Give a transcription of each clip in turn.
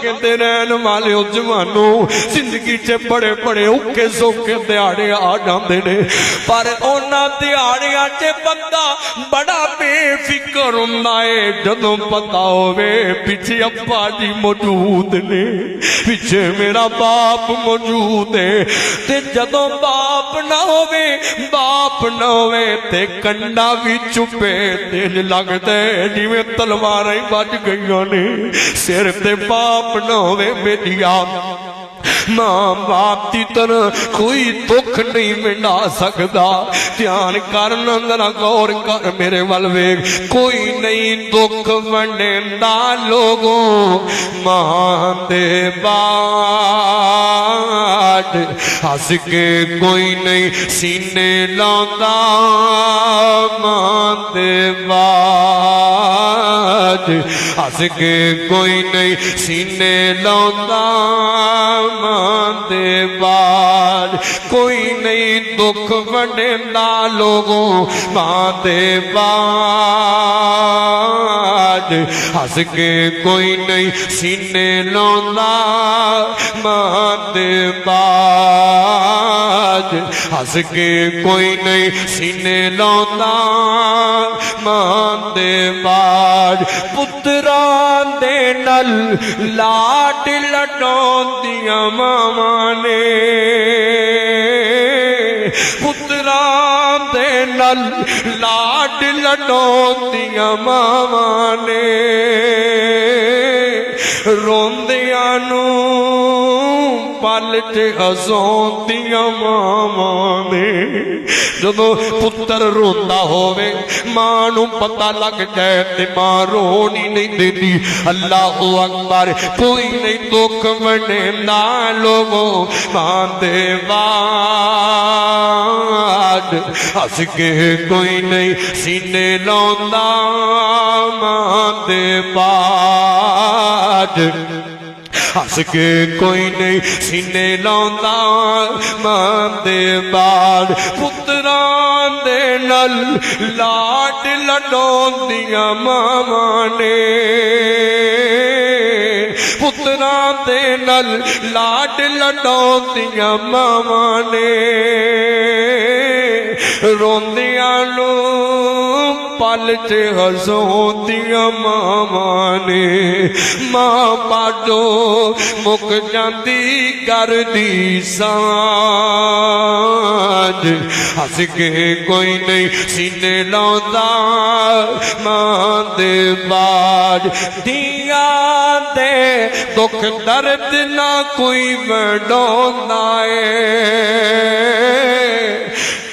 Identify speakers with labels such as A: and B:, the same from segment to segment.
A: कहते रहन वाले जवानों जिंदगी च बड़े बड़े औखे सौखे दिहाड़े आ जाते ने पर उन्हां दिहाड़ियां च बंदा बड़ा बेफिक्र हुंदा है जदों पता होवे पिछे अब्बा जी मौजूद ने पिछे मेरा बाप मौजूद है ते जदों बाप ना होवे ते कंडा भी चुपे तेज लगता है जिवें तलवारां ही बज गईयां ने सिर ते बाप ना होवे बेटिया मां बाप की तरह कोई दुख नहीं मिटा सकता ध्यान कर जरा गौर कर मेरे वल वेख कोई नहीं दुख वंडेंदा लोगों मां दे बाद हस के कोई नहीं सीने लांदा मां दे बाद हस के कोई नहीं सीने लांदा दे बाद कोई नहीं दुख वंडेंदा लोगों मां दे बाद हस के कोई नहीं सीने लांदा मां दे बाद हस के कोई नहीं सीने लांदा मां दे बाद पुत्रां दे नल लाड लडोंदियां मावां ने पुत्रां दे नल लाड लडोंदियां मावां ने रोंदियां नू पल च हसोंदियां मावां ने जदों पुत्र रोंदा होवे मां नू पता लग जाए ते मां रोन ही नहीं देती अल्लाह अकबर कोई नहीं दुख वंडेंदा लोगों मां दे बाद हस के कोई नहीं सीने लांदा मां दे बाद हस के कोई नहीं सीने लांदा मां दे बाद पुत्रां दे नल लाड लडोंदियां मावां ने पुत्रां दे नल लाड लडोंदियां मावां ने रोंदियां नू पल च हसोंदियां मावां ने मां बाजो मुक जांदी घर दी सांझ हस के कोई नहीं सीने लांदा मां दे बाद दियां दे दुख दर्द ना कोई वंडोंदा है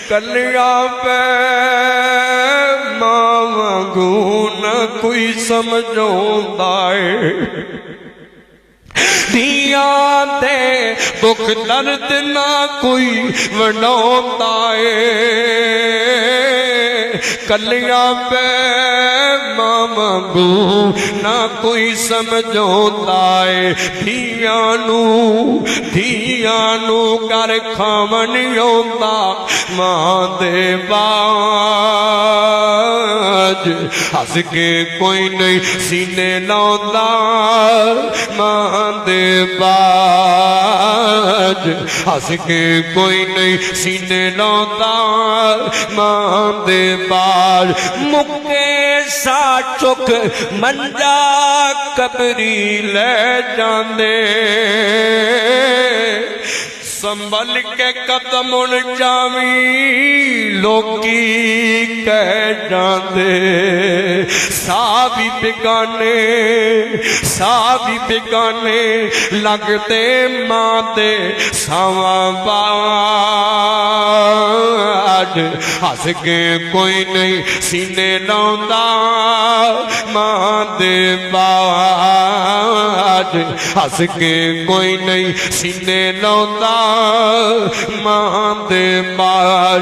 A: कलिया पे मां वांगू न कोई समझोंदा है दियां दे दुख दर्द ना कोई वंडोंदा है कलिया पे मां वांगू ना कोई समझोंदा है धियां नू कर खावन आउंदा मां दे बाज हस के कोई नहीं सीने लांदा मां दे बाज हस के कोई नहीं सीने लांदा मां दे बाज मुक्के सा चुक मंजा कबरी ले जांदे संभल के कदम उन जावी लोकी कह जांदे सा भी बेगाने लगते मां दे सावा बाद हस के कोई नहीं सीने लांदा मां दे बाद हस के कोई नहीं सीने लांदा मां दे बाद।